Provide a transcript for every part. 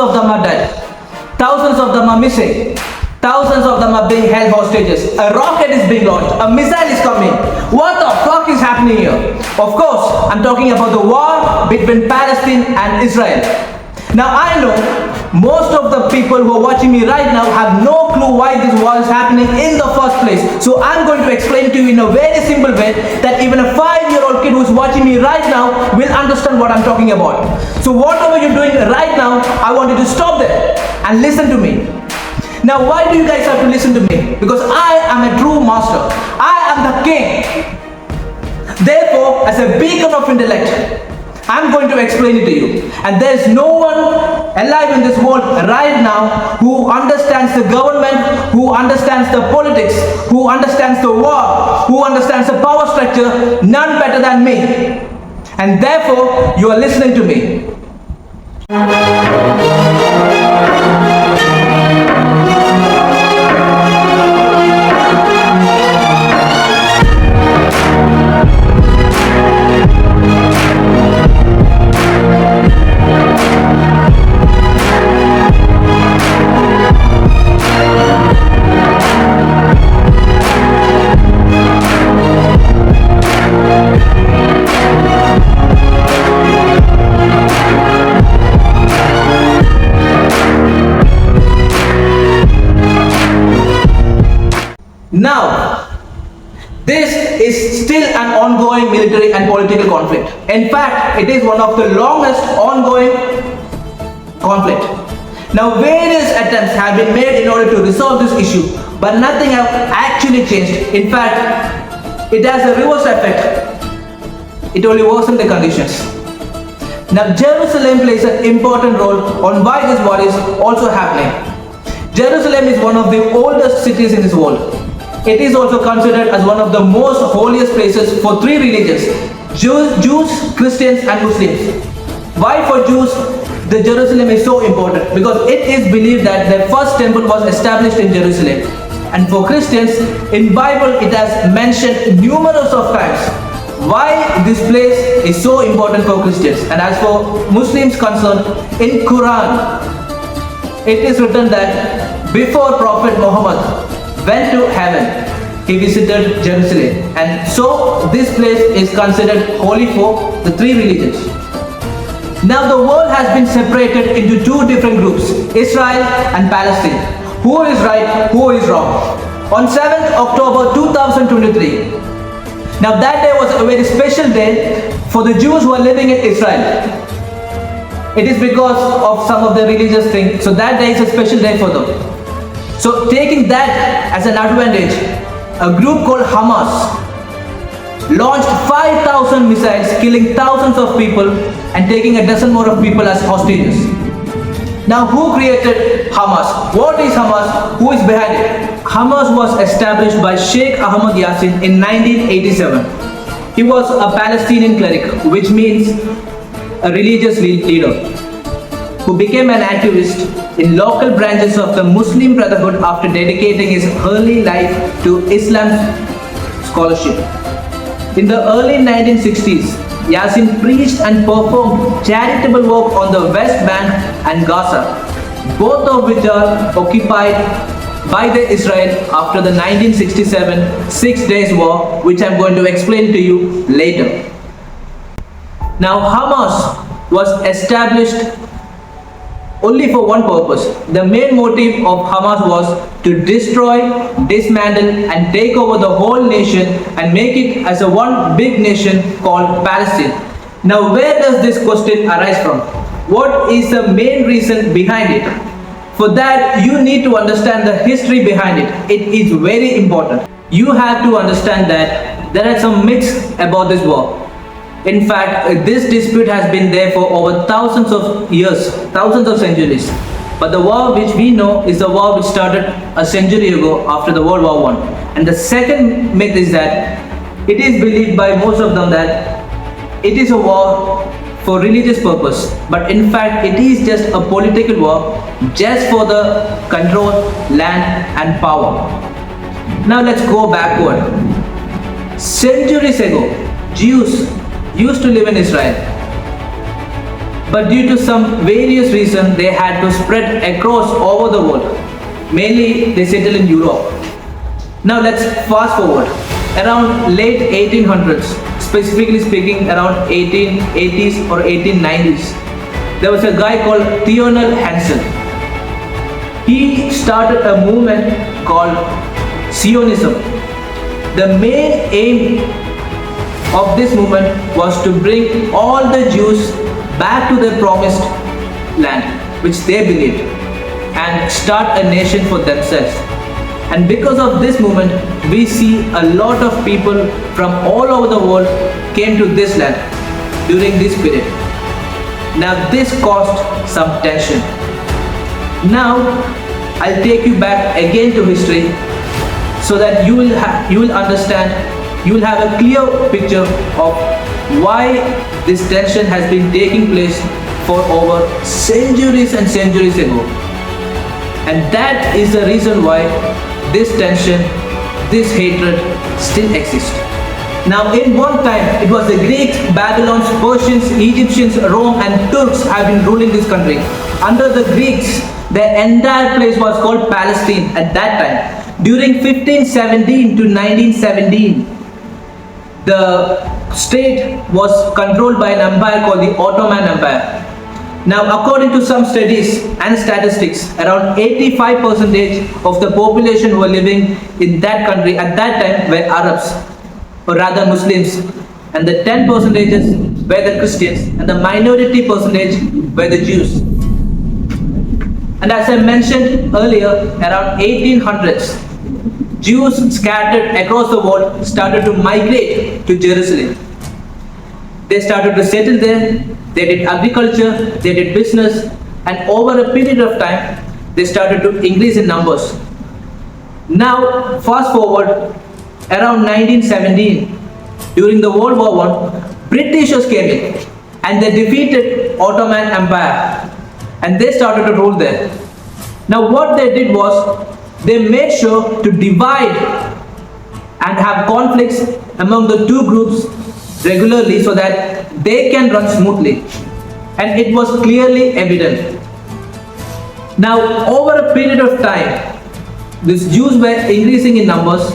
of them are dead. Thousands of them are missing. Thousands of them are being held hostages. A rocket is being launched. A missile is coming. What the fuck is happening here? Of course, I'm talking about the war between Palestine and Israel. Now I know most of the people who are watching me right now have no clue why this war is happening in the first place. So I'm going to explain to you in a very simple way that even a 5-year-old kid who is watching me right now will understand what I'm talking about. So whatever you're doing right now, I want you to stop there and listen to me. Now why do you guys have to listen to me? Because I am a true master. I am the king. Therefore, as a beacon of intellect, I'm going to explain it to you. And there is no one alive in this world right now who understands the government, who understands the politics, who understands the war, who understands the power structure, none better than me. And therefore, you are listening to me. Now, this is still an ongoing military and political conflict. In fact, it is one of the longest ongoing conflict. Now, various attempts have been made in order to resolve this issue, but nothing has actually changed. In fact, it has a reverse effect. It only worsens the conditions. Now, Jerusalem plays an important role on why this war is also happening. Jerusalem is one of the oldest cities in this world. It is also considered as one of the most holiest places for 3 religions: Jews, Christians and Muslims. Why for Jews the Jerusalem is so important? Because it is believed that the first temple was established in Jerusalem. And for Christians, in Bible it has mentioned numerous of times why this place is so important for Christians. And as for Muslims concerned, in Quran it is written that before Prophet Muhammad went to heaven, he visited Jerusalem, and so this place is considered holy for the 3 religions. Now the world has been separated into 2 different groups, Israel and Palestine. Who is right, who is wrong? On 7th October 2023, now that day was a very special day for the Jews who are living in Israel. It is because of some of the religious things, so that day is a special day for them. So taking that as an advantage, a group called Hamas launched 5,000 missiles, killing thousands of people and taking a dozen more of people as hostages. Now who created Hamas? What is Hamas? Who is behind it? Hamas was established by Sheikh Ahmad Yassin in 1987. He was a Palestinian cleric, which means a religious leader, who became an activist in local branches of the Muslim Brotherhood after dedicating his early life to Islam scholarship. In the early 1960s, Yassin preached and performed charitable work on the West Bank and Gaza, both of which are occupied by the Israel after the 1967 Six Days War, which I'm going to explain to you later. Now, Hamas was established only for one purpose. The main motive of Hamas was to destroy, dismantle and take over the whole nation and make it as a one big nation called Palestine. Now where does this question arise from? What is the main reason behind it? For that you need to understand the history behind it. It is very important. You have to understand that there are some myths about this war. In fact, this dispute has been there for over thousands of years, thousands of centuries. But the war which we know is the war which started a century ago after the World War I. And the second myth is that it is believed by most of them that it is a war for religious purpose. But in fact, it is just a political war just for the control, land and power. Now let's go backward. Centuries ago, Jews used to live in Israel. But due to some various reasons, they had to spread across over the world. Mainly, they settled in Europe. Now let's fast forward. Around late 1800s, specifically speaking around 1880s or 1890s, there was a guy called Theodor Hansen. He started a movement called Zionism. The main aim of this movement was to bring all the Jews back to their promised land, which they believed, and start a nation for themselves. And because of this movement, we see a lot of people from all over the world came to this land during this period. Now this caused some tension. Now I'll take you back again to history so that you will understand, you will have a clear picture of why this tension has been taking place for over centuries and centuries ago. And that is the reason why this tension, this hatred still exists. Now in one time, it was the Greeks, Babylons, Persians, Egyptians, Rome and Turks have been ruling this country. Under the Greeks, the entire place was called Palestine at that time. During 1517 to 1917, the state was controlled by an empire called the Ottoman Empire. Now, according to some studies and statistics, around 85% of the population who were living in that country at that time were Arabs, or rather Muslims, and the 10% were the Christians, and the minority percentage were the Jews. And as I mentioned earlier, around 1800s, Jews scattered across the world started to migrate to Jerusalem. They started to settle there. They did agriculture, they did business, and over a period of time, they started to increase in numbers. Now, fast forward, around 1917, during the World War I, Britishers came in and they defeated Ottoman Empire and they started to rule there. Now, what they did was, they made sure to divide and have conflicts among the two groups regularly so that they can run smoothly, and it was clearly evident. Now over a period of time, these Jews were increasing in numbers.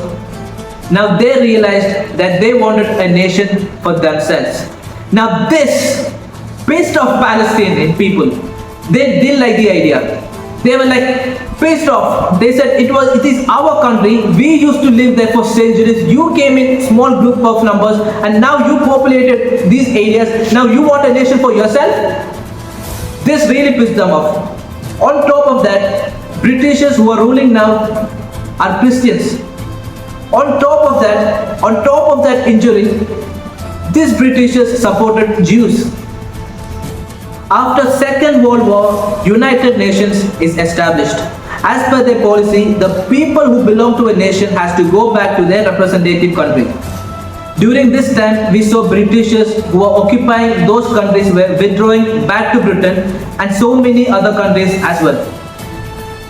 Now they realized that they wanted a nation for themselves. Now this pissed off Palestinian people. They didn't like the idea. They were like pissed off. They said it is our country. We used to live there for centuries. You came in small group of numbers and now you populated these areas. Now you want a nation for yourself? This really pissed them off. On top of that, Britishers who are ruling now are Christians. On top of that injury, these Britishers supported Jews. After Second World War, United Nations is established. As per their policy, the people who belong to a nation has to go back to their representative country. During this time, we saw Britishers who were occupying those countries were withdrawing back to Britain and so many other countries as well.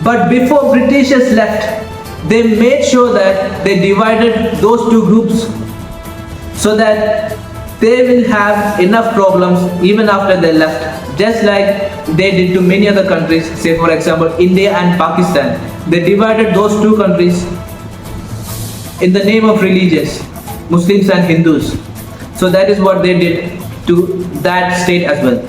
But before Britishers left, they made sure that they divided those two groups so that they will have enough problems even after they left. Just like they did to many other countries, say for example India and Pakistan. They divided those two countries in the name of religions, Muslims and Hindus. So that is what they did to that state as well.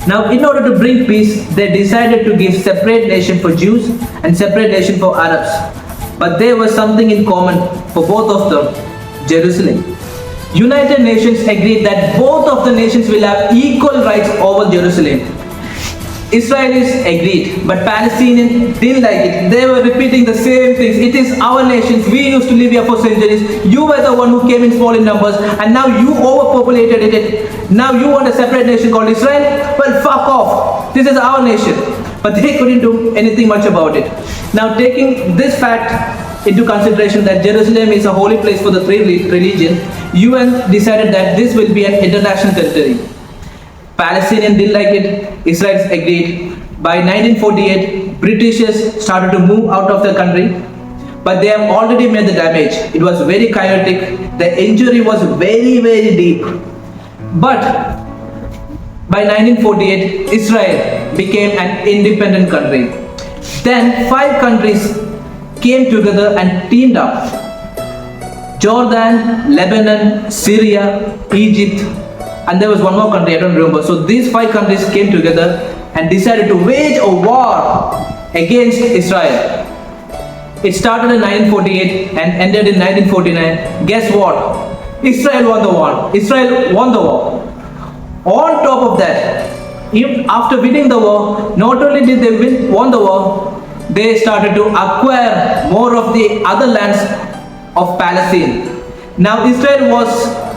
Now in order to bring peace, they decided to give separate nation for Jews and separate nation for Arabs. But there was something in common for both of them, Jerusalem. United Nations agreed that both of the nations will have equal rights over Jerusalem. Israelis agreed, but Palestinians didn't like it. They were repeating the same things. It is our nations. We used to live here for centuries. You were the one who came in small in numbers, and now you overpopulated it. Now you want a separate nation called Israel? Well, fuck off. This is our nation. But they couldn't do anything much about it. Now taking this fact into consideration that Jerusalem is a holy place for the three religions, UN decided that this will be an international territory. Palestinians didn't like it, Israelis agreed. By 1948, Britishers started to move out of the country, but they have already made the damage. It was very chaotic, the injury was very, very deep. But By 1948, Israel became an independent country. Then 5 countries came together and teamed up: Jordan, Lebanon, Syria, Egypt, and there was one more country, I don't remember. So these 5 countries came together and decided to wage a war against Israel. It started in 1948 and ended in 1949. Guess what? Israel won the war. Israel won the war. On top of that, even after winning the war, not only did they won the war, they started to acquire more of the other lands of Palestine. Now Israel was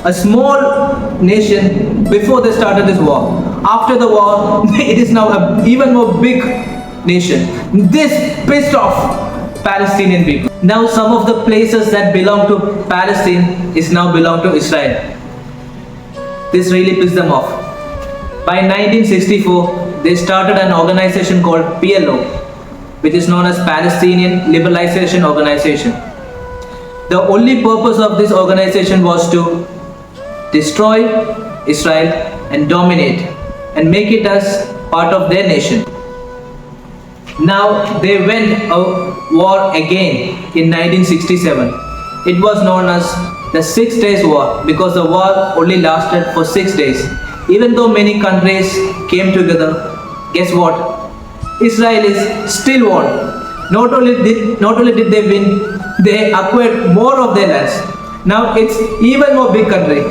a small nation before they started this war. After the war, it is now an even more big nation. This pissed off Palestinian people. Now some of the places that belong to Palestine is now belong to Israel. This really pissed them off. By 1964, they started an organization called PLO, which is known as Palestinian Liberalization Organization. The only purpose of this organization was to destroy Israel and dominate and make it as part of their nation. Now they went a war again in 1967. It was known as the 6 Days War because the war only lasted for 6 days. Even though many countries came together, guess what? Israel is still won. Not only did they win, they acquired more of their lands. Now it's even more big country.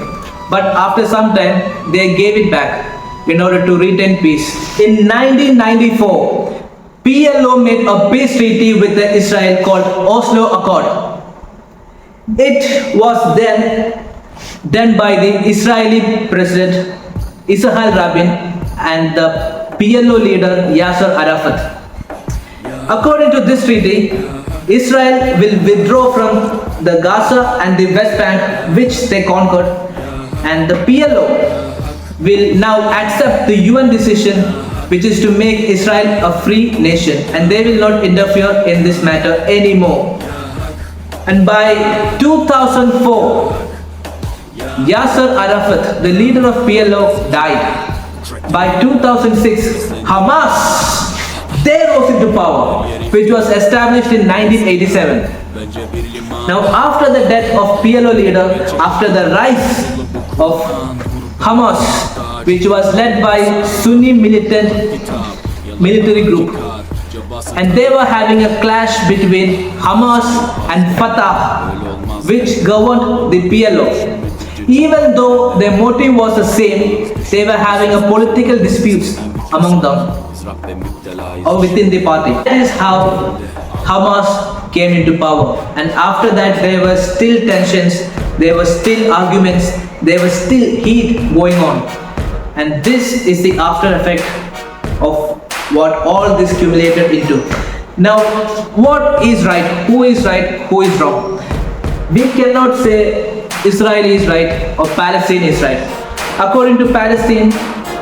But after some time, they gave it back in order to retain peace. In 1994, PLO made a peace treaty with Israel called Oslo Accord. It was then done by the Israeli president Yitzhak Rabin and the PLO leader Yasser Arafat. According to this treaty, Israel will withdraw from the Gaza and the West Bank, which they conquered, and the PLO will now accept the UN decision, which is to make Israel a free nation, and they will not interfere in this matter anymore. And by 2004, Yasser Arafat, the leader of PLO, died. By 2006, Hamas, they rose into power, which was established in 1987. Now, after the death of PLO leader, after the rise of Hamas, which was led by Sunni militant military group, and they were having a clash between Hamas and Fatah, which governed the PLO. Even though their motive was the same, they were having a political disputes among them or within the party. That is how Hamas came into power. And after that, there were still tensions, there were still arguments, there was still heat going on. And this is the after effect of what all this accumulated into. Now, what is right? Who is right? Who is wrong? We cannot say Israel is right or Palestine is right. According to Palestine,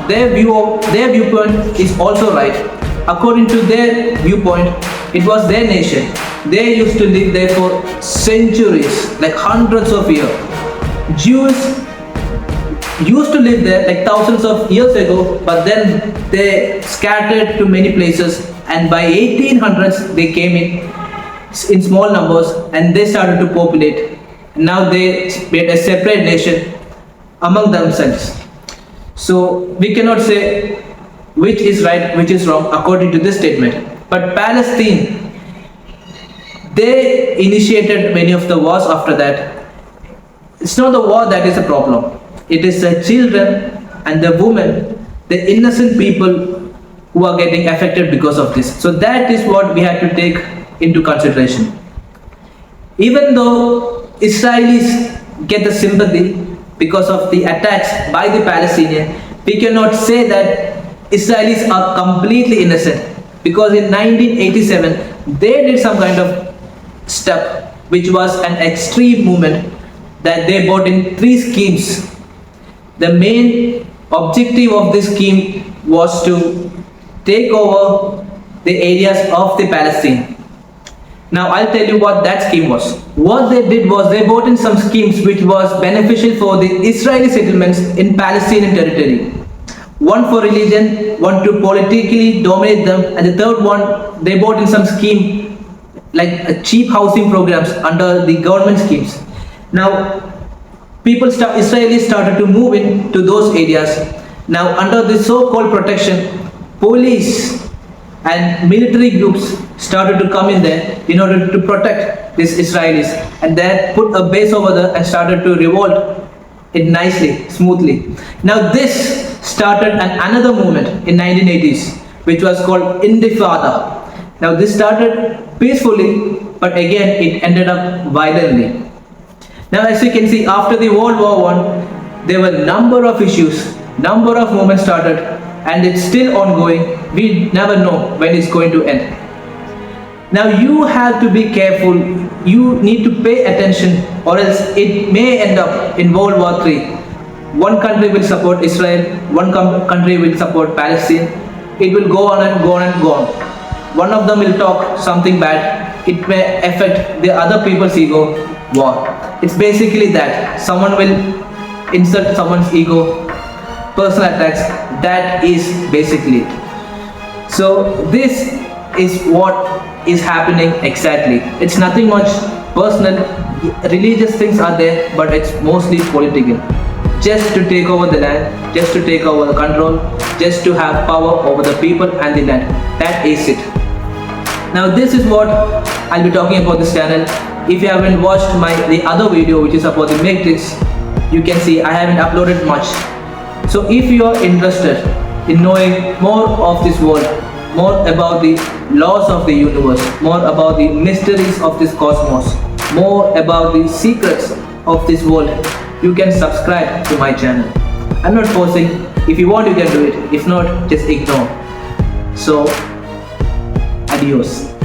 their viewpoint is also right. According to their viewpoint, it was their nation. They used to live there for centuries, like hundreds of years. Jews used to live there like thousands of years ago, but then they scattered to many places, and by 1800s they came in small numbers and they started to populate. Now they made a separate nation among themselves. So we cannot say which is right, which is wrong according to this statement. But Palestine, they initiated many of the wars after that. It's not the war that is a problem. It is the children and the women, the innocent people who are getting affected because of this. So that is what we have to take into consideration. Even though Israelis get the sympathy because of the attacks by the Palestinians, we cannot say that Israelis are completely innocent, because in 1987 they did some kind of step which was an extreme movement that they brought in 3 schemes. The main objective of this scheme was to take over the areas of the Palestine. Now I'll tell you what that scheme was. What they did was they brought in some schemes which was beneficial for the Israeli settlements in Palestinian territory. one for religion, one to politically dominate them, and the third one they bought in some scheme like cheap housing programs under the government schemes. Now Israelis started to move into those areas. Now under this so-called protection, police and military groups started to come in there in order to protect these Israelis, and then put a base over there and started to revolt it nicely, smoothly. Now this started another movement in 1980s, which was called Intifada. Now this started peacefully, but again it ended up violently. Now as you can see, after the World War I, there were number of issues, number of movements started, and it's still ongoing. We never know when it's going to end. Now you have to be careful, you need to pay attention, or else it may end up in World War III. One country will support Israel, one country will support Palestine. It will go on and go on and go on. One of them will talk something bad, it may affect the other people's ego. War. It's basically that. Someone will insult someone's ego, personal attacks. That is basically it. So this is what is happening exactly. It's nothing much personal. Religious things are there, but it's mostly political. Just to take over the land, just to take over the control, just to have power over the people and the land. That is it. Now this is what I'll be talking about this channel. If you haven't watched the other video, which is about the matrix, you can see I haven't uploaded much. So if you are interested in knowing more of this world, more about the laws of the universe, more about the mysteries of this cosmos, more about the secrets of this world, you can subscribe to my channel. I'm not forcing. If you want, you can do it. If not, just ignore. So adios.